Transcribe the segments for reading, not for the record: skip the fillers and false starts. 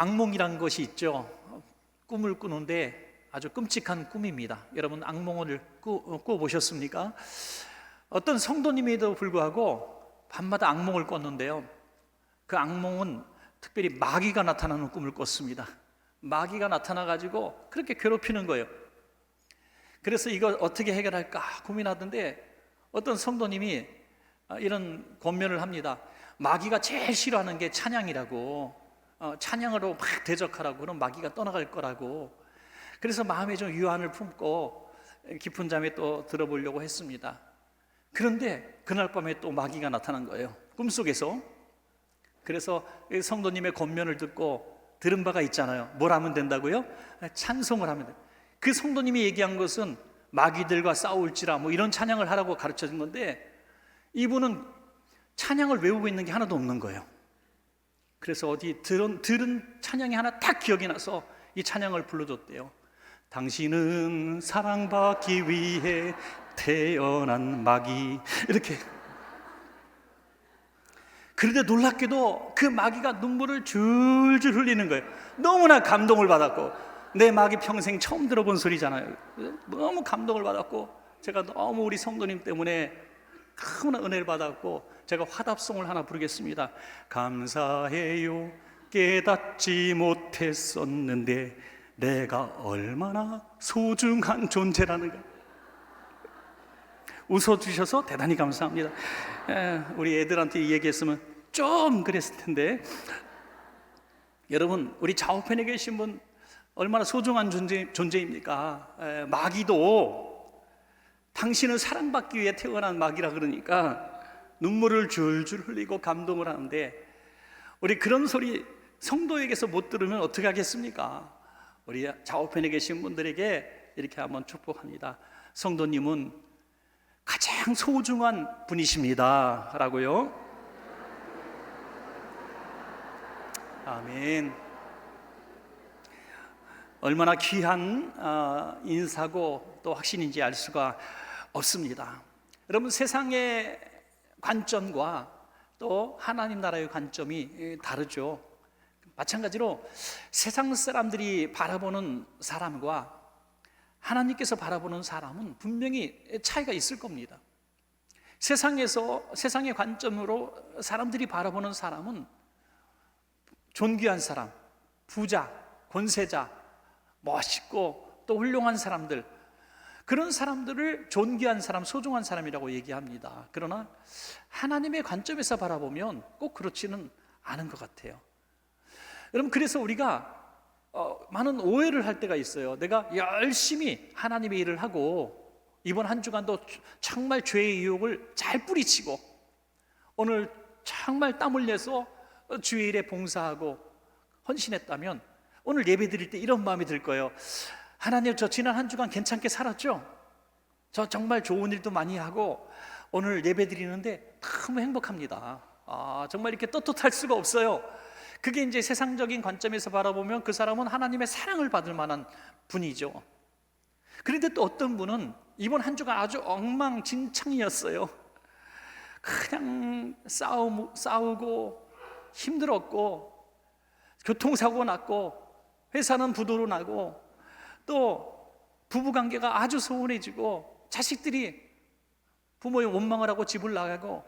악몽이란 것이 있죠. 꿈을 꾸는데 아주 끔찍한 꿈입니다. 여러분 악몽을 꾸어보셨습니까? 어떤 성도님에도 불구하고 밤마다 악몽을 꿨는데요, 그 악몽은 특별히 마귀가 나타나는 꿈을 꿨습니다. 마귀가 나타나가지고 그렇게 괴롭히는 거예요. 그래서 이걸 어떻게 해결할까 고민하던데 어떤 성도님이 이런 권면을 합니다. 마귀가 제일 싫어하는 게 찬양이라고, 찬양으로 막 대적하라고, 그럼 마귀가 떠나갈 거라고. 그래서 마음에 좀 유한을 품고 깊은 잠에 또 들어보려고 했습니다. 그런데 그날 밤에 또 마귀가 나타난 거예요, 꿈속에서. 그래서 성도님의 권면을 듣고 들은 바가 있잖아요. 뭘 하면 된다고요? 찬송을 하면 돼요. 그 성도님이 얘기한 것은 마귀들과 싸울지라 뭐 이런 찬양을 하라고 가르쳐 준 건데, 이분은 찬양을 외우고 있는 게 하나도 없는 거예요. 그래서 어디 들은 찬양이 하나 딱 기억이 나서 이 찬양을 불러줬대요. 당신은 사랑받기 위해 태어난 마귀, 이렇게. 그런데 놀랍게도 그 마귀가 눈물을 줄줄 흘리는 거예요. 너무나 감동을 받았고, 내 마귀 평생 처음 들어본 소리잖아요. 너무 감동을 받았고, 제가 너무 우리 성도님 때문에 큰 은혜를 받았고, 제가 화답송을 하나 부르겠습니다. 감사해요, 깨닫지 못했었는데 내가 얼마나 소중한 존재라는 거. 웃어주셔서 대단히 감사합니다. 우리 애들한테 얘기했으면 좀 그랬을 텐데. 여러분, 우리 좌우편에 계신 분 얼마나 소중한 존재입니까? 마귀도 당신은 사랑받기 위해 태어난 마귀라 그러니까 눈물을 줄줄 흘리고 감동을 하는데, 우리 그런 소리 성도에게서 못 들으면 어떻게 하겠습니까? 우리 좌우편에 계신 분들에게 이렇게 한번 축복합니다. 성도님은 가장 소중한 분이십니다 라고요. 아멘. 얼마나 귀한 인사고 또 확신인지 알 수가 없습니다. 여러분, 세상의 관점과 또 하나님 나라의 관점이 다르죠. 마찬가지로 세상 사람들이 바라보는 사람과 하나님께서 바라보는 사람은 분명히 차이가 있을 겁니다. 세상의 관점으로 사람들이 바라보는 사람은 존귀한 사람, 부자, 권세자, 멋있고 또 훌륭한 사람들, 그런 사람들을 존귀한 사람, 소중한 사람이라고 얘기합니다. 그러나 하나님의 관점에서 바라보면 꼭 그렇지는 않은 것 같아요. 여러분, 그래서 우리가 많은 오해를 할 때가 있어요. 내가 열심히 하나님의 일을 하고 이번 한 주간도 정말 죄의 유혹을 잘 뿌리치고 오늘 정말 땀 흘려서 주의 일에 봉사하고 헌신했다면 오늘 예배 드릴 때 이런 마음이 들 거예요. 하나님, 저 지난 한 주간 괜찮게 살았죠? 저 정말 좋은 일도 많이 하고 오늘 예배 드리는데 너무 행복합니다. 정말 이렇게 떳떳할 수가 없어요. 그게 이제 세상적인 관점에서 바라보면 그 사람은 하나님의 사랑을 받을 만한 분이죠. 그런데 또 어떤 분은 이번 한 주간 아주 엉망진창이었어요. 그냥 싸우고 힘들었고 교통사고 났고 회사는 부도로 나고 또 부부관계가 아주 소원해지고 자식들이 부모의 원망을 하고 집을 나가고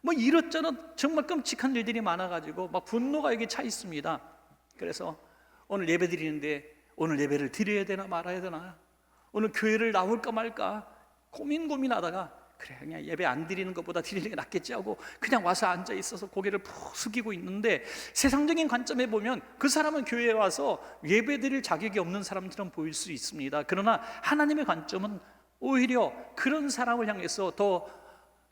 뭐 이것저것 정말 끔찍한 일들이 많아가지고 막 분노가 여기 차 있습니다. 그래서 오늘 예배 드리는데 오늘 예배를 드려야 되나 말아야 되나, 오늘 교회를 나올까 말까 고민하다가 그래, 그냥 예배 안 드리는 것보다 드리는 게 낫겠지 하고 그냥 와서 앉아 있어서 고개를 푹 숙이고 있는데, 세상적인 관점에 보면 그 사람은 교회에 와서 예배 드릴 자격이 없는 사람처럼 보일 수 있습니다. 그러나 하나님의 관점은 오히려 그런 사람을 향해서 더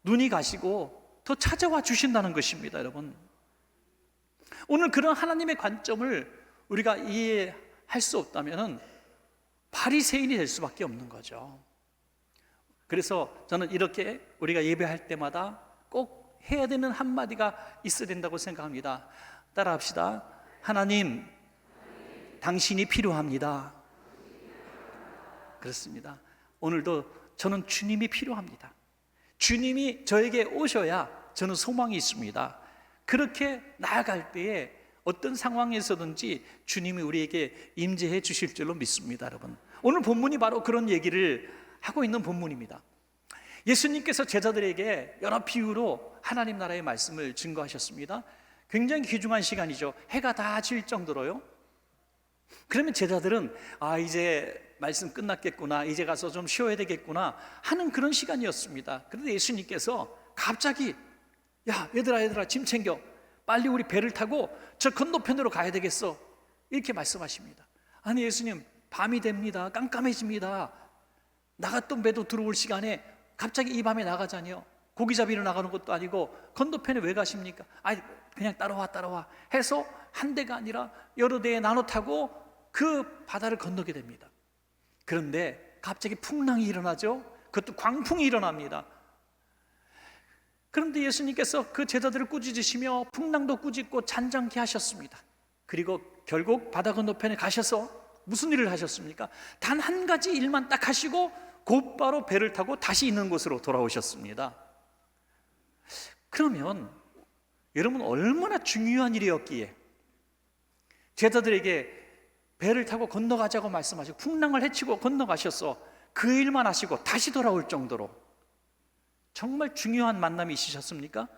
눈이 가시고 더 찾아와 주신다는 것입니다. 여러분, 오늘 그런 하나님의 관점을 우리가 이해할 수 없다면 바리새인이 될 수밖에 없는 거죠. 그래서 저는 이렇게 우리가 예배할 때마다 꼭 해야 되는 한마디가 있어야 된다고 생각합니다. 따라합시다. 하나님, 당신이 필요합니다. 그렇습니다. 오늘도 저는 주님이 필요합니다. 주님이 저에게 오셔야 저는 소망이 있습니다. 그렇게 나아갈 때에 어떤 상황에서든지 주님이 우리에게 임재해 주실 줄로 믿습니다. 여러분, 오늘 본문이 바로 그런 얘기를 하고 있는 본문입니다. 예수님께서 제자들에게 여러 비유로 하나님 나라의 말씀을 증거하셨습니다. 굉장히 귀중한 시간이죠. 해가 다 질 정도로요. 그러면 제자들은 이제 말씀 끝났겠구나, 이제 가서 좀 쉬어야 되겠구나 하는 그런 시간이었습니다. 그런데 예수님께서 갑자기 야 얘들아 짐 챙겨, 빨리 우리 배를 타고 저 건너편으로 가야 되겠어, 이렇게 말씀하십니다. 아니 예수님, 밤이 됩니다. 깜깜해집니다. 나갔던 배도 들어올 시간에 갑자기 이 밤에 나가자니요? 고기 잡이러 나가는 것도 아니고 건너편에 왜 가십니까? 그냥 따라와 해서 한 대가 아니라 여러 대에 나눠 타고 그 바다를 건너게 됩니다. 그런데 갑자기 풍랑이 일어나죠. 그것도 광풍이 일어납니다. 그런데 예수님께서 그 제자들을 꾸짖으시며 풍랑도 꾸짖고 잔잔케 하셨습니다. 그리고 결국 바다 건너편에 가셔서 무슨 일을 하셨습니까? 단 한 가지 일만 딱 하시고 곧바로 배를 타고 다시 있는 곳으로 돌아오셨습니다. 그러면 여러분, 얼마나 중요한 일이었기에 제자들에게 배를 타고 건너가자고 말씀하시고 풍랑을 헤치고 건너가셔서 그 일만 하시고 다시 돌아올 정도로 정말 중요한 만남이 있으셨습니까?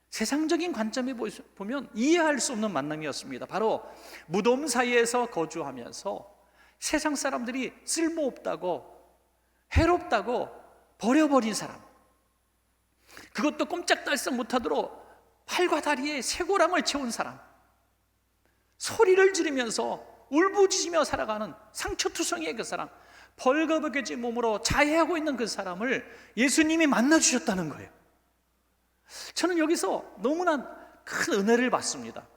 세상적인 관점에 보면 이해할 수 없는 만남이었습니다. 바로 무덤 사이에서 거주하면서 세상 사람들이 쓸모없다고, 해롭다고 버려버린 사람, 그것도 꼼짝달싹 못하도록 팔과 다리에 쇠고랑을 채운 사람, 소리를 지르면서 울부짖으며 살아가는 상처투성이의 그 사람, 벌거벗겨진 몸으로 자해하고 있는 그 사람을 예수님이 만나주셨다는 거예요. 저는 여기서 너무나 큰 은혜를 받습니다.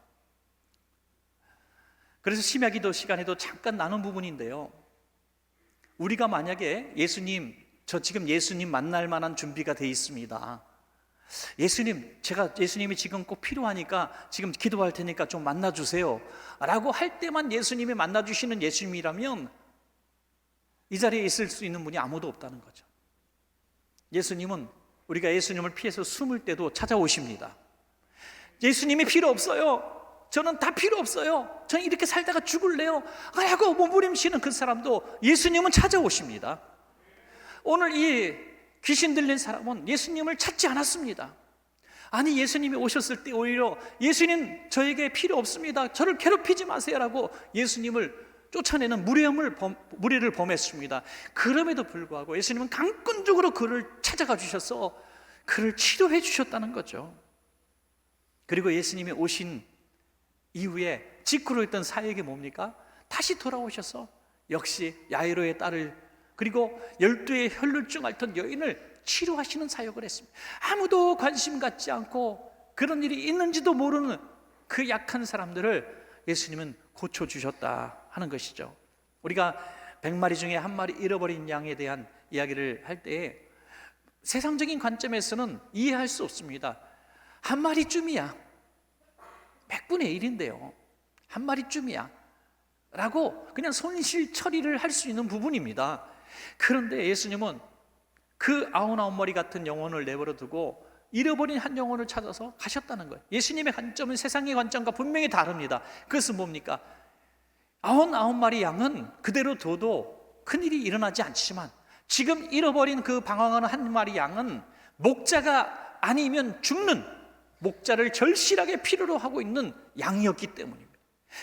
그래서 심야기도 시간에도 잠깐 나눈 부분인데요, 우리가 만약에 저 지금 예수님 만날 만한 준비가 돼 있습니다, 예수님이 지금 꼭 필요하니까 지금 기도할 테니까 좀 만나주세요 라고 할 때만 예수님이 만나주시는 예수님이라면 이 자리에 있을 수 있는 분이 아무도 없다는 거죠. 예수님은 우리가 예수님을 피해서 숨을 때도 찾아오십니다. 예수님이 필요 없어요, 저는 다 필요 없어요, 저는 이렇게 살다가 죽을래요 라고 몸부림치는 그 사람도 예수님은 찾아오십니다. 오늘 이 귀신 들린 사람은 예수님을 찾지 않았습니다. 아니, 예수님이 오셨을 때 오히려 예수님 저에게 필요 없습니다, 저를 괴롭히지 마세요 라고 예수님을 쫓아내는 무례를 범했습니다. 그럼에도 불구하고 예수님은 강권적으로 그를 찾아가 주셔서 그를 치료해 주셨다는 거죠. 그리고 예수님이 오신 이후에 직후로 했던 사역이 뭡니까? 다시 돌아오셔서 역시 야이로의 딸을, 그리고 12의 혈루증 앓던 여인을 치료하시는 사역을 했습니다. 아무도 관심 갖지 않고 그런 일이 있는지도 모르는 그 약한 사람들을 예수님은 고쳐주셨다 하는 것이죠. 우리가 100마리 중에 한 마리 잃어버린 양에 대한 이야기를 할 때 세상적인 관점에서는 이해할 수 없습니다. 한 마리쯤이야, 100분의 1인데요 한 마리쯤이야 라고 그냥 손실 처리를 할 수 있는 부분입니다. 그런데 예수님은 그 99마리 같은 영혼을 내버려 두고 잃어버린 한 영혼을 찾아서 가셨다는 거예요. 예수님의 관점은 세상의 관점과 분명히 다릅니다. 그것은 뭡니까? 99마리 양은 그대로 둬도 큰일이 일어나지 않지만 지금 잃어버린 그 방황하는 한 마리 양은 목자가 아니면 죽는, 목자를 절실하게 필요로 하고 있는 양이었기 때문입니다.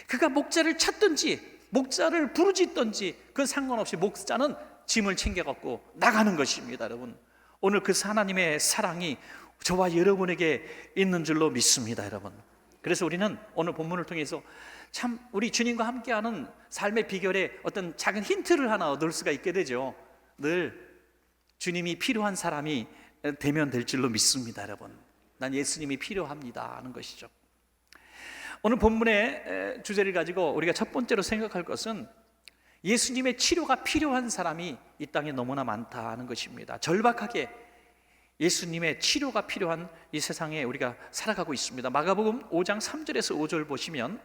그가 목자를 찾든지 목자를 부르짖든지 그 상관없이 목자는 짐을 챙겨갖고 나가는 것입니다. 여러분, 오늘 그 하나님의 사랑이 저와 여러분에게 있는 줄로 믿습니다. 여러분, 그래서 우리는 오늘 본문을 통해서 참 우리 주님과 함께하는 삶의 비결에 어떤 작은 힌트를 하나 얻을 수가 있게 되죠. 늘 주님이 필요한 사람이 되면 될 줄로 믿습니다. 여러분, 난 예수님이 필요합니다 하는 것이죠. 오늘 본문의 주제를 가지고 우리가 첫 번째로 생각할 것은 예수님의 치료가 필요한 사람이 이 땅에 너무나 많다는 것입니다. 절박하게 예수님의 치료가 필요한 이 세상에 우리가 살아가고 있습니다. 마가복음 5장 3절에서 5절 보시면,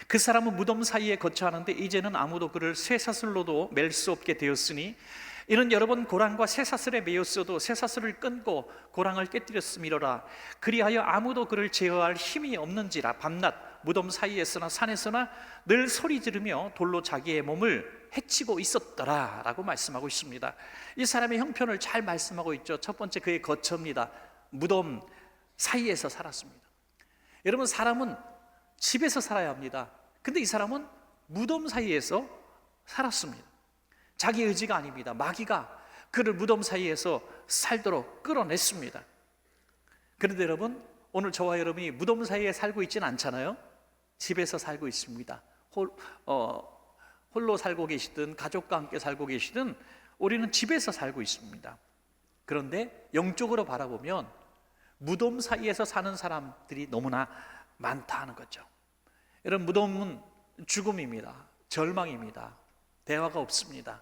그 사람은 무덤 사이에 거처하는데 이제는 아무도 그를 쇠사슬로도 맬 수 없게 되었으니 이는 여러 번 고랑과 쇠사슬에 매였어도 쇠사슬을 끊고 고랑을 깨뜨렸음이로라. 그리하여 아무도 그를 제어할 힘이 없는지라. 밤낮 무덤 사이에서나 산에서나 늘 소리 지르며 돌로 자기의 몸을 해치고 있었더라 라고 말씀하고 있습니다. 이 사람의 형편을 잘 말씀하고 있죠. 첫 번째, 그의 거처입니다. 무덤 사이에서 살았습니다. 여러분, 사람은 집에서 살아야 합니다. 근데 이 사람은 무덤 사이에서 살았습니다. 자기 의지가 아닙니다. 마귀가 그를 무덤 사이에서 살도록 끌어냈습니다. 그런데 여러분, 오늘 저와 여러분이 무덤 사이에 살고 있지는 않잖아요. 집에서 살고 있습니다. 홀로 살고 계시든 가족과 함께 살고 계시든 우리는 집에서 살고 있습니다. 그런데 영적으로 바라보면 무덤 사이에서 사는 사람들이 너무나 많다 하는 거죠. 여러분, 무덤은 죽음입니다. 절망입니다. 대화가 없습니다.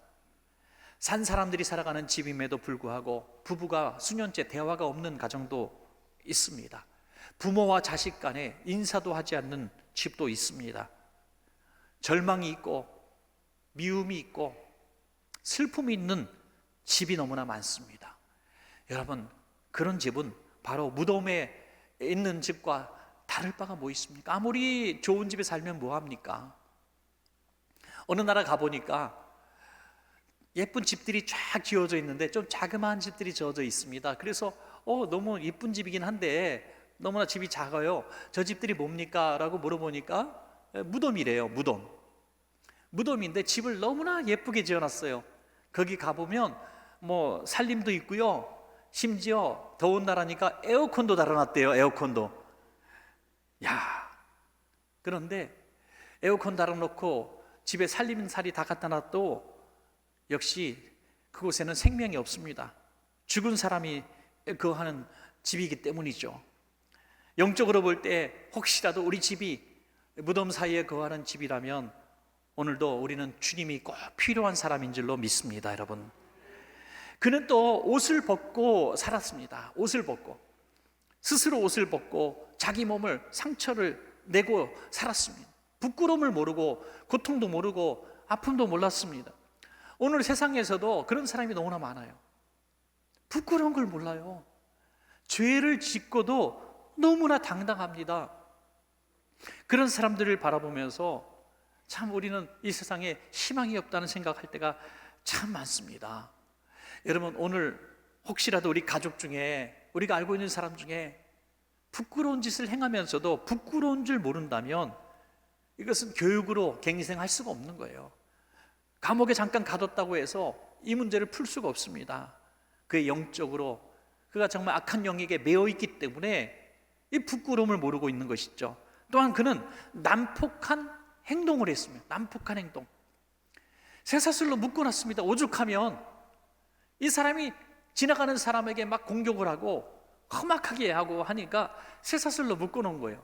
산 사람들이 살아가는 집임에도 불구하고 부부가 수년째 대화가 없는 가정도 있습니다. 부모와 자식 간에 인사도 하지 않는 집도 있습니다. 절망이 있고 미움이 있고 슬픔이 있는 집이 너무나 많습니다. 여러분, 그런 집은 바로 무덤에 있는 집과 다를 바가 뭐 있습니까? 아무리 좋은 집에 살면 뭐합니까? 어느 나라 가보니까 예쁜 집들이 쫙 지어져 있는데 좀 자그마한 집들이 지어져 있습니다. 그래서 너무 예쁜 집이긴 한데 너무나 집이 작아요. 저 집들이 뭡니까? 라고 물어보니까 무덤이래요. 무덤인데 집을 너무나 예쁘게 지어놨어요. 거기 가보면 뭐 살림도 있고요, 심지어 더운 나라니까 에어컨도 달아놨대요. 에어컨도. 야, 그런데 에어컨 달아놓고 집에 살림살이 다 갖다 놔도 역시 그곳에는 생명이 없습니다. 죽은 사람이 거하는 집이기 때문이죠. 영적으로 볼 때 혹시라도 우리 집이 무덤 사이에 거하는 집이라면 오늘도 우리는 주님이 꼭 필요한 사람인 줄로 믿습니다. 여러분, 그는 또 옷을 벗고 살았습니다. 옷을 벗고, 스스로 옷을 벗고 자기 몸을 상처를 내고 살았습니다. 부끄러움을 모르고 고통도 모르고 아픔도 몰랐습니다. 오늘 세상에서도 그런 사람이 너무나 많아요. 부끄러운 걸 몰라요. 죄를 짓고도 너무나 당당합니다. 그런 사람들을 바라보면서 참 우리는 이 세상에 희망이 없다는 생각할 때가 참 많습니다. 여러분, 오늘 혹시라도 우리 가족 중에, 우리가 알고 있는 사람 중에 부끄러운 짓을 행하면서도 부끄러운 줄 모른다면 이것은 교육으로 갱생할 수가 없는 거예요. 감옥에 잠깐 가뒀다고 해서 이 문제를 풀 수가 없습니다. 그의 영적으로 그가 정말 악한 영에게 매여 있기 때문에 이 부끄러움을 모르고 있는 것이죠. 또한 그는 난폭한 행동을 했습니다. 난폭한 행동. 쇠사슬로 묶어놨습니다. 오죽하면 이 사람이 지나가는 사람에게 막 공격을 하고 험악하게 하고 하니까 쇠사슬로 묶어놓은 거예요.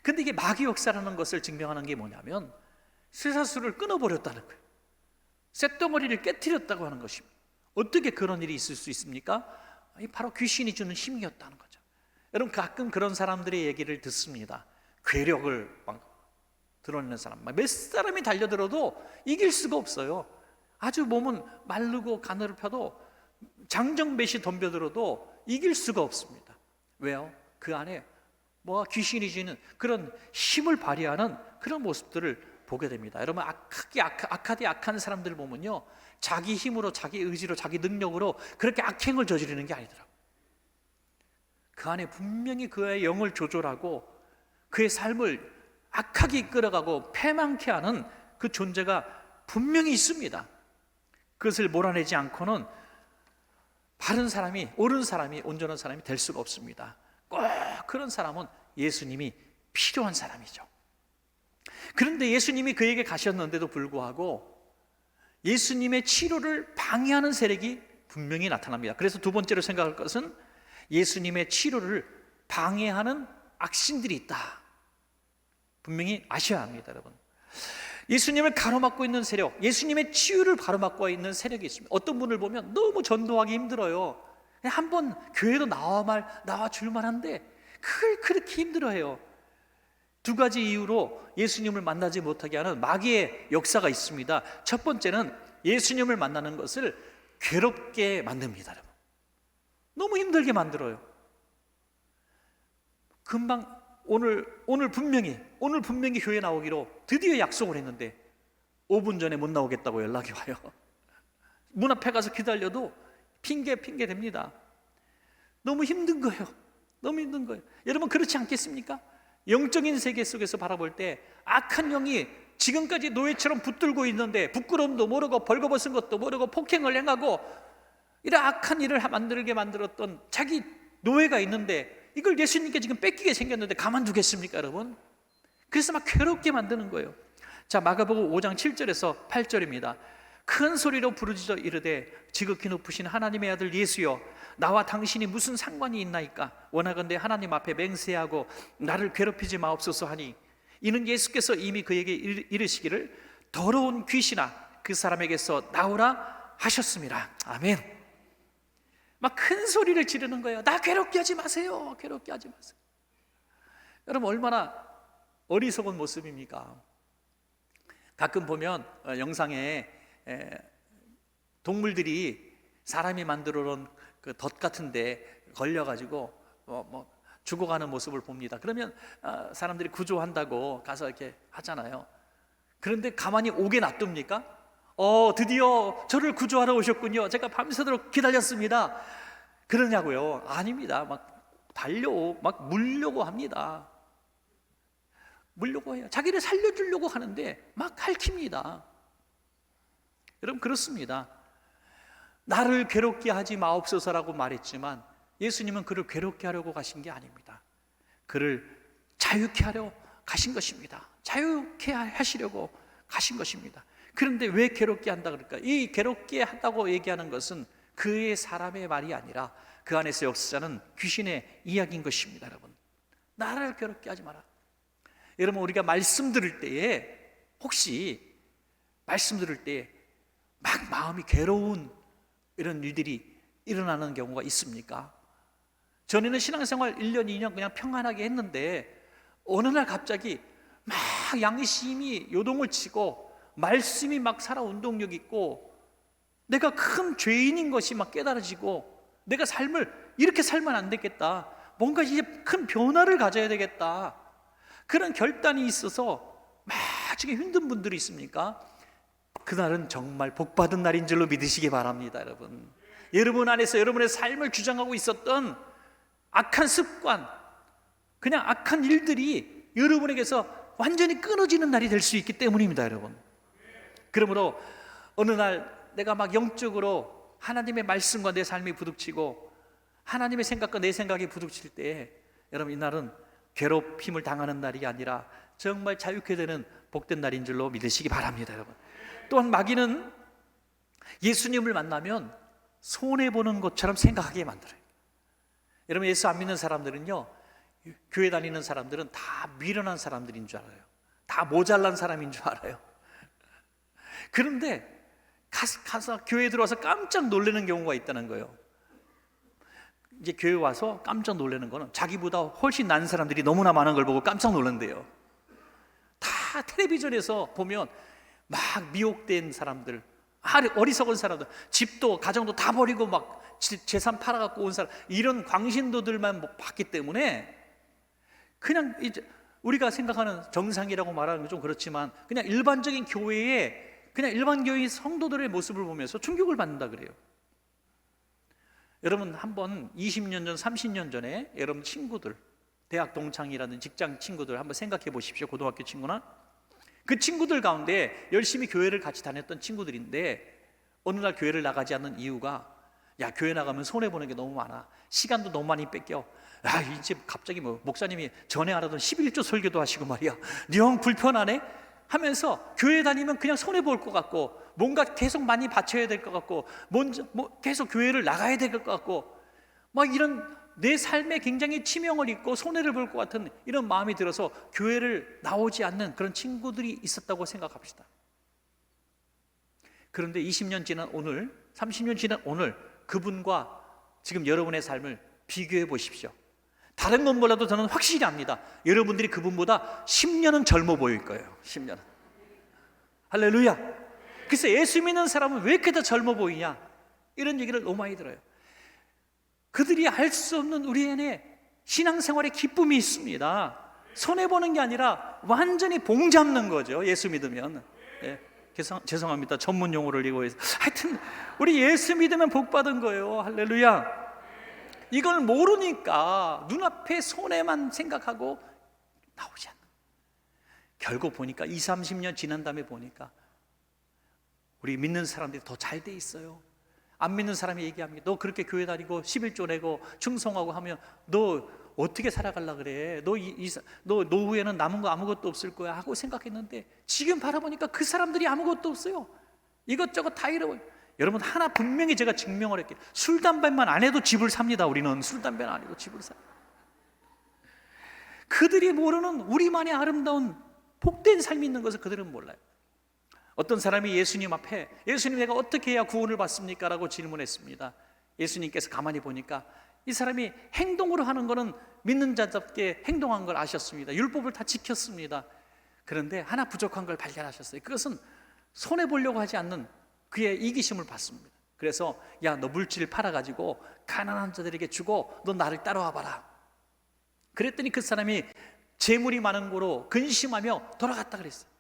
근데 이게 마귀 역사라는 것을 증명하는 게 뭐냐면 쇠사슬을 끊어버렸다는 거예요. 쇳덩어리를 깨트렸다고 하는 것입니다. 어떻게 그런 일이 있을 수 있습니까? 바로 귀신이 주는 힘이었다는 거죠. 여러분, 가끔 그런 사람들의 얘기를 듣습니다. 괴력을 막 드러내는 사람, 몇 사람이 달려들어도 이길 수가 없어요. 아주 몸은 마르고 가늘펴도 장정몇이 덤벼들어도 이길 수가 없습니다. 왜요? 그 안에 뭐가 귀신이 지는 그런 힘을 발휘하는 그런 모습들을 보게 됩니다. 여러분, 악한 사람들을 보면요, 자기 힘으로, 자기 의지로, 자기 능력으로 그렇게 악행을 저지르는 게 아니더라고요. 그 안에 분명히 그의 영을 조절하고 그의 삶을 악하게 이끌어가고 패망케 하는 그 존재가 분명히 있습니다. 그것을 몰아내지 않고는 바른 사람이, 옳은 사람이, 온전한 사람이 될 수가 없습니다. 꼭 그런 사람은 예수님이 필요한 사람이죠. 그런데 예수님이 그에게 가셨는데도 불구하고 예수님의 치료를 방해하는 세력이 분명히 나타납니다. 그래서 두 번째로 생각할 것은 예수님의 치료를 방해하는 악신들이 있다. 분명히 아셔야 합니다, 여러분. 예수님을 가로막고 있는 세력, 예수님의 치유를 가로막고 있는 세력이 있습니다. 어떤 분을 보면 너무 전도하기 힘들어요. 한번 교회도 나와 줄만한데 그걸 그렇게 힘들어해요. 두 가지 이유로 예수님을 만나지 못하게 하는 마귀의 역사가 있습니다. 첫 번째는 예수님을 만나는 것을 괴롭게 만듭니다, 여러분. 너무 힘들게 만들어요. 금방 오늘 분명히 교회 나오기로 드디어 약속을 했는데 5분 전에 못 나오겠다고 연락이 와요. 문 앞에 가서 기다려도 핑계 됩니다. 너무 힘든 거예요. 너무 힘든 거예요. 여러분 그렇지 않겠습니까? 영적인 세계 속에서 바라볼 때 악한 영이 지금까지 노예처럼 붙들고 있는데 부끄러움도 모르고 벌거벗은 것도 모르고 폭행을 행하고 이런 악한 일을 만들게 만들었던 자기 노예가 있는데 이걸 예수님께 지금 뺏기게 생겼는데 가만두겠습니까, 여러분? 그래서 막 괴롭게 만드는 거예요. 자, 마가복음 5장 7절에서 8절입니다. 큰 소리로 부르짖어 이르되 지극히 높으신 하나님의 아들 예수여, 나와 당신이 무슨 상관이 있나이까? 원하건대 하나님 앞에 맹세하고 나를 괴롭히지 마옵소서 하니, 이는 예수께서 이미 그에게 이르시기를 더러운 귀신아 그 사람에게서 나오라 하셨습니다. 아멘. 막 큰 소리를 지르는 거예요. 나 괴롭게 하지 마세요. 괴롭게 하지 마세요. 여러분 얼마나 어리석은 모습입니까? 가끔 보면 영상에 동물들이 사람이 만들어 놓은 그 덫 같은데 걸려가지고 죽어가는 모습을 봅니다. 그러면 사람들이 구조한다고 가서 이렇게 하잖아요. 그런데 가만히 오게 놔둡니까? 드디어 저를 구조하러 오셨군요. 제가 밤새도록 기다렸습니다. 그러냐고요? 아닙니다. 막 물려고 합니다. 물려고 해요. 자기를 살려주려고 하는데 막 핥힙니다. 여러분 그렇습니다. 나를 괴롭게 하지 마옵소서라고 말했지만 예수님은 그를 괴롭게 하려고 가신 게 아닙니다. 그를 자유케 하려 가신 것입니다. 자유케 하시려고 가신 것입니다. 그런데 왜 괴롭게 한다 그럴까? 이 괴롭게 한다고 얘기하는 것은 그의 사람의 말이 아니라 그 안에서 역사하는 귀신의 이야기인 것입니다. 여러분, 나를 괴롭게 하지 마라. 여러분 우리가 말씀 들을 때에 혹시 말씀 들을 때에 막 마음이 괴로운 이런 일들이 일어나는 경우가 있습니까? 전에는 신앙생활 1년, 2년 그냥 평안하게 했는데 어느 날 갑자기 막 양심이 요동을 치고 말씀이 막 살아 운동력 있고 내가 큰 죄인인 것이 막 깨달아지고 내가 삶을 이렇게 살면 안 되겠다, 뭔가 이제 큰 변화를 가져야 되겠다, 그런 결단이 있어서 막 지금 힘든 분들이 있습니까? 그날은 정말 복받은 날인 줄로 믿으시기 바랍니다. 여러분, 여러분 안에서 여러분의 삶을 주장하고 있었던 악한 습관, 그냥 악한 일들이 여러분에게서 완전히 끊어지는 날이 될 수 있기 때문입니다. 여러분, 그러므로 어느 날 내가 막 영적으로 하나님의 말씀과 내 삶이 부딪히고 하나님의 생각과 내 생각이 부딪힐 때 여러분 이날은 괴롭힘을 당하는 날이 아니라 정말 자유케 되는 복된 날인 줄로 믿으시기 바랍니다. 여러분, 또한 마귀는 예수님을 만나면 손해보는 것처럼 생각하게 만들어요. 여러분 예수 안 믿는 사람들은요, 교회 다니는 사람들은 다 미련한 사람들인 줄 알아요. 다 모자란 사람인 줄 알아요. 그런데 가서 교회에 들어와서 깜짝 놀라는 경우가 있다는 거예요. 이제 교회 와서 깜짝 놀라는 거는 자기보다 훨씬 나은 사람들이 너무나 많은 걸 보고 깜짝 놀란대요. 다 텔레비전에서 보면 막 미혹된 사람들, 어리석은 사람들, 집도 가정도 다 버리고 막 재산 팔아갖고 온 사람, 이런 광신도들만 봤기 때문에 그냥 이제 우리가 생각하는 정상이라고 말하는 건 좀 그렇지만 그냥 일반적인 교회에 그냥 일반 교회 성도들의 모습을 보면서 충격을 받는다 그래요. 여러분 한번 20년 전, 30년 전에 여러분 친구들, 대학 동창이라든 직장 친구들 한번 생각해 보십시오. 고등학교 친구나 그 친구들 가운데 열심히 교회를 같이 다녔던 친구들인데 어느 날 교회를 나가지 않는 이유가, 야 교회 나가면 손해보는 게 너무 많아, 시간도 너무 많이 뺏겨, 야 이제 갑자기 목사님이 전에 알아던 11조 설교도 하시고 말이야, 영 불편하네 하면서 교회 다니면 그냥 손해볼 것 같고 뭔가 계속 많이 바쳐야 될 것 같고 계속 교회를 나가야 될 것 같고 막 이런 내 삶에 굉장히 치명을 입고 손해를 볼 것 같은 이런 마음이 들어서 교회를 나오지 않는 그런 친구들이 있었다고 생각합시다. 그런데 20년 지난 오늘, 30년 지난 오늘 그분과 지금 여러분의 삶을 비교해 보십시오. 다른 건 몰라도 저는 확실히 압니다. 여러분들이 그분보다 10년은 젊어 보일 거예요. 10년은. 할렐루야. 그래서 예수 믿는 사람은 왜 이렇게 더 젊어 보이냐? 이런 얘기를 너무 많이 들어요. 그들이 알 수 없는 우리 안에 신앙생활에 기쁨이 있습니다. 손해보는 게 아니라 완전히 봉 잡는 거죠. 예수 믿으면. 예, 죄송합니다. 전문 용어를 이용해서. 하여튼 우리 예수 믿으면 복 받은 거예요. 할렐루야. 이걸 모르니까 눈앞에 손해만 생각하고 나오지 않는. 결국 보니까 20, 30년 지난 다음에 보니까 우리 믿는 사람들이 더 잘 돼 있어요. 안 믿는 사람이 얘기합니다. 너 그렇게 교회 다니고 11조 내고 충성하고 하면 너 어떻게 살아가려고 그래? 너 노후에는 남은 거 아무것도 없을 거야 하고 생각했는데 지금 바라보니까 그 사람들이 아무것도 없어요. 이것저것 다 잃어버려. 여러분, 하나 분명히 제가 증명을 했기에 술, 담배만 안 해도 집을 삽니다. 우리는 술, 담배는 안 해도 집을 사요. 그들이 모르는 우리만의 아름다운 복된 삶이 있는 것을 그들은 몰라요. 어떤 사람이 예수님 앞에 예수님, 내가 어떻게 해야 구원을 받습니까? 라고 질문했습니다. 예수님께서 가만히 보니까 이 사람이 행동으로 하는 것은 믿는 자답게 행동한 걸 아셨습니다. 율법을 다 지켰습니다. 그런데 하나 부족한 걸 발견하셨어요. 그것은 손해보려고 하지 않는 그의 이기심을 봤습니다. 그래서 야, 너 물질 팔아가지고 가난한 자들에게 주고 너 나를 따라와 봐라. 그랬더니 그 사람이 재물이 많은 거로 근심하며 돌아갔다 그랬어요.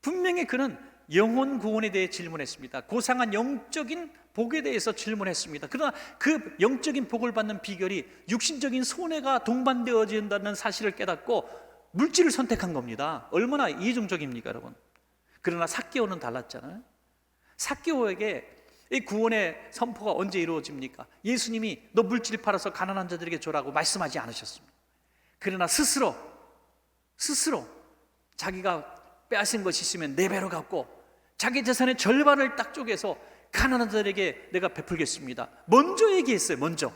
분명히 그는 영혼 구원에 대해 질문했습니다. 고상한 영적인 복에 대해서 질문했습니다. 그러나 그 영적인 복을 받는 비결이 육신적인 손해가 동반되어진다는 사실을 깨닫고 물질을 선택한 겁니다. 얼마나 이중적입니까, 여러분? 그러나 삭개오는 달랐잖아요. 삭개오에게 이 구원의 선포가 언제 이루어집니까? 예수님이 너 물질 팔아서 가난한 자들에게 줘라고 말씀하지 않으셨습니다. 그러나 스스로 자기가 빼앗은 것이 있으면 4배로 갚고 자기 재산의 절반을 딱 쪼개서 가난한 자들에게 내가 베풀겠습니다. 먼저 얘기했어요. 먼저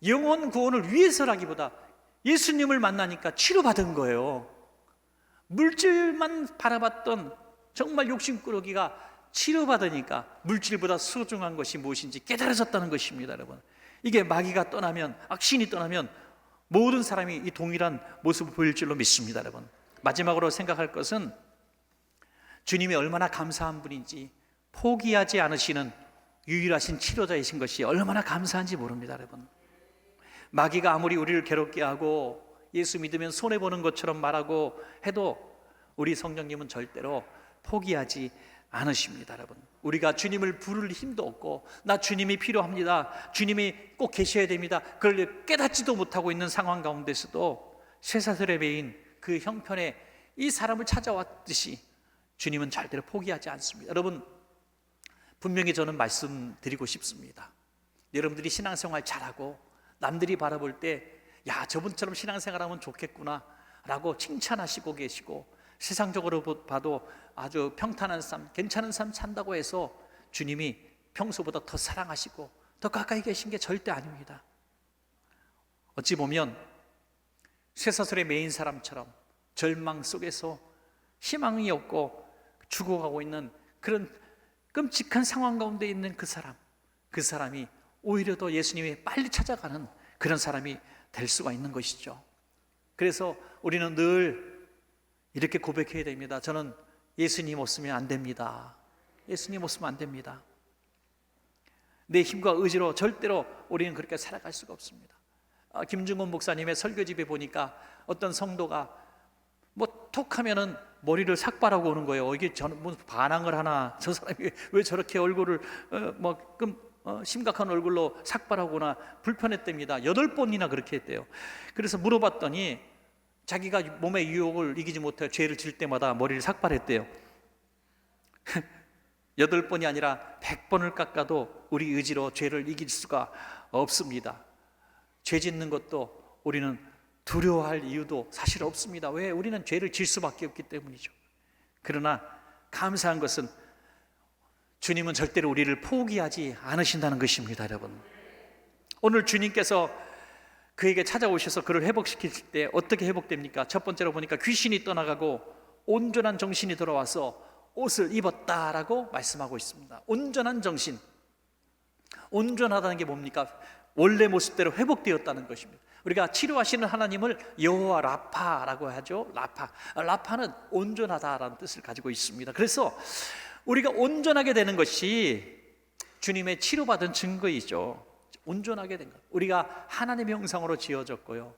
영혼 구원을 위해서라기보다 예수님을 만나니까 치료받은 거예요. 물질만 바라봤던 정말 욕심꾸러기가 치료받으니까 물질보다 소중한 것이 무엇인지 깨달아졌다는 것입니다. 여러분, 이게 마귀가 떠나면, 악신이 떠나면 모든 사람이 이 동일한 모습을 보일 줄로 믿습니다. 여러분, 마지막으로 생각할 것은 주님이 얼마나 감사한 분인지, 포기하지 않으시는 유일하신 치료자이신 것이 얼마나 감사한지 모릅니다. 여러분, 마귀가 아무리 우리를 괴롭게 하고 예수 믿으면 손해보는 것처럼 말하고 해도 우리 성령님은 절대로 포기하지 않으십니다. 여러분, 우리가 주님을 부를 힘도 없고 나 주님이 필요합니다, 주님이 꼭 계셔야 됩니다, 그걸 깨닫지도 못하고 있는 상황 가운데서도 쇠사슬에 매인 그 형편에 이 사람을 찾아왔듯이 주님은 절대로 포기하지 않습니다. 여러분, 분명히 저는 말씀드리고 싶습니다. 여러분들이 신앙생활 잘하고 남들이 바라볼 때 야, 저분처럼 신앙생활하면 좋겠구나 라고 칭찬하시고 계시고 세상적으로 봐도 아주 평탄한 삶, 괜찮은 삶 산다고 해서 주님이 평소보다 더 사랑하시고 더 가까이 계신 게 절대 아닙니다. 어찌 보면 쇠사슬에 매인 사람처럼 절망 속에서 희망이 없고 죽어가고 있는 그런 끔찍한 상황 가운데 있는 그 사람이 오히려 더 예수님이 빨리 찾아가는 그런 사람이 될 수가 있는 것이죠. 그래서 우리는 늘 이렇게 고백해야 됩니다. 저는 예수님 없으면 안 됩니다. 예수님 없으면 안 됩니다. 내 힘과 의지로 절대로 우리는 그렇게 살아갈 수가 없습니다. 김중곤 목사님의 설교집에 보니까 어떤 성도가 뭐 톡 하면은 머리를 삭발하고 오는 거예요. 이게 저는 무슨 반항을 하나, 저 사람이 왜 저렇게 얼굴을 심각한 얼굴로 삭발하고 오나 불편했답니다. 8번이나 그렇게 했대요. 그래서 물어봤더니 자기가 몸의 유혹을 이기지 못해 죄를 질 때마다 머리를 삭발했대요. 8번이 아니라 100번을 깎아도 우리 의지로 죄를 이길 수가 없습니다. 죄 짓는 것도 우리는 두려워할 이유도 사실 없습니다. 왜? 우리는 죄를 질 수밖에 없기 때문이죠. 그러나 감사한 것은 주님은 절대로 우리를 포기하지 않으신다는 것입니다. 여러분, 오늘 주님께서 그에게 찾아오셔서 그를 회복시킬 때 어떻게 회복됩니까? 첫 번째로 보니까 귀신이 떠나가고 온전한 정신이 돌아와서 옷을 입었다라고 말씀하고 있습니다. 온전한 정신, 온전하다는 게 뭡니까? 원래 모습대로 회복되었다는 것입니다. 우리가 치료하시는 하나님을 여호와 라파라고 하죠. 라파는 온전하다라는 뜻을 가지고 있습니다. 그래서 우리가 온전하게 되는 것이 주님의 치료받은 증거이죠. 온전하게 된 것. 우리가 하나님의 형상으로 지어졌고요,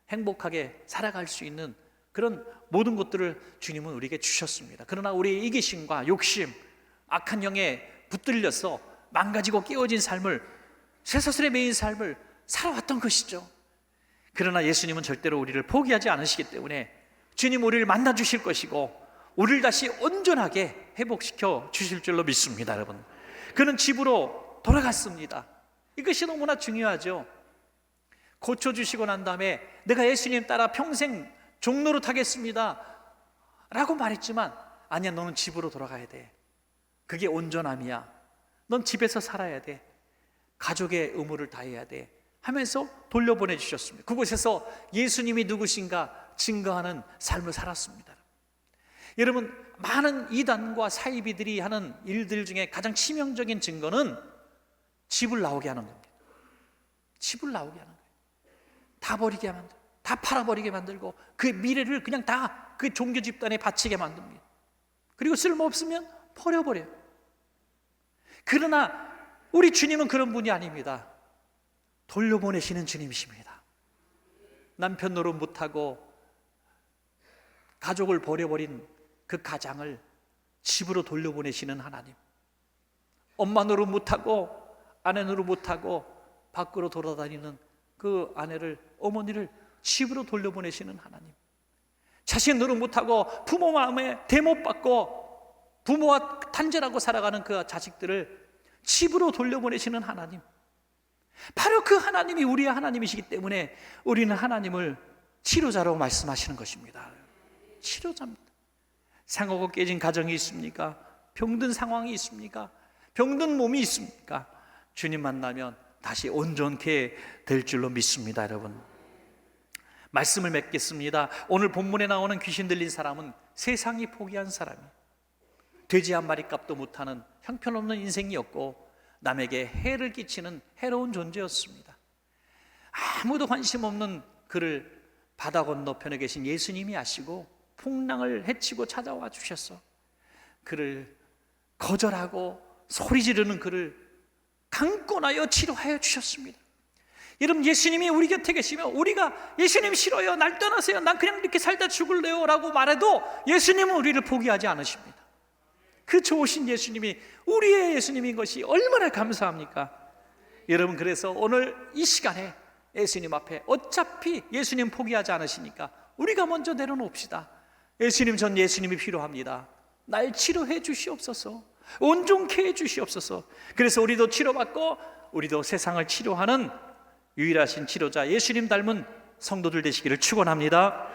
행복하게 살아갈 수 있는 그런 모든 것들을 주님은 우리에게 주셨습니다. 그러나 우리의 이기심과 욕심, 악한 영에 붙들려서 망가지고 깨어진 삶을, 쇠사슬에 매인 삶을 살아왔던 것이죠. 그러나 예수님은 절대로 우리를 포기하지 않으시기 때문에 주님 우리를 만나 주실 것이고 우리를 다시 온전하게 회복시켜 주실 줄로 믿습니다. 여러분, 그는 집으로 돌아갔습니다. 이것이 너무나 중요하죠. 고쳐주시고 난 다음에 내가 예수님 따라 평생 종로로 타겠습니다 라고 말했지만, 아니야, 너는 집으로 돌아가야 돼. 그게 온전함이야. 넌 집에서 살아야 돼. 가족의 의무를 다해야 돼 하면서 돌려보내 주셨습니다. 그곳에서 예수님이 누구신가 증거하는 삶을 살았습니다. 여러분, 많은 이단과 사이비들이 하는 일들 중에 가장 치명적인 증거는 집을 나오게 하는 겁니다. 집을 나오게 하는 거예요. 다 버리게 만들고, 다 팔아버리게 만들고, 그 미래를 그냥 다 그 종교 집단에 바치게 만듭니다. 그리고 쓸모없으면 버려버려요. 그러나 우리 주님은 그런 분이 아닙니다. 돌려보내시는 주님이십니다. 남편 노릇 못하고 가족을 버려버린 그 가장을 집으로 돌려보내시는 하나님, 엄마 노릇 못하고 아내 노릇 못하고 밖으로 돌아다니는 그 아내를, 어머니를 집으로 돌려보내시는 하나님, 자신 노릇 못하고 부모 마음에 대못받고 부모와 단절하고 살아가는 그 자식들을 집으로 돌려보내시는 하나님, 바로 그 하나님이 우리의 하나님이시기 때문에 우리는 하나님을 치료자라고 말씀하시는 것입니다. 치료자입니다. 상하고 깨진 가정이 있습니까? 병든 상황이 있습니까? 병든 몸이 있습니까? 주님 만나면 다시 온전케 될 줄로 믿습니다. 여러분, 말씀을 맺겠습니다. 오늘 본문에 나오는 귀신 들린 사람은 세상이 포기한 사람이에요. 돼지 한 마리 값도 못하는 형편없는 인생이었고 남에게 해를 끼치는 해로운 존재였습니다. 아무도 관심 없는 그를 바다 건너편에 계신 예수님이 아시고 풍랑을 헤치고 찾아와 주셔서 그를 거절하고 소리 지르는 그를 강권하여 치료하여 주셨습니다. 여러분, 예수님이 우리 곁에 계시면 우리가 예수님 싫어요, 날 떠나세요, 난 그냥 이렇게 살다 죽을래요 라고 말해도 예수님은 우리를 포기하지 않으십니다. 그 좋으신 예수님이 우리의 예수님인 것이 얼마나 감사합니까? 여러분, 그래서 오늘 이 시간에 예수님 앞에 어차피 예수님 포기하지 않으시니까 우리가 먼저 내려놓읍시다. 예수님, 전 예수님이 필요합니다. 날 치료해 주시옵소서, 온전케 해 주시옵소서. 그래서 우리도 치료받고 우리도 세상을 치료하는 유일하신 치료자 예수님 닮은 성도들 되시기를 축원합니다.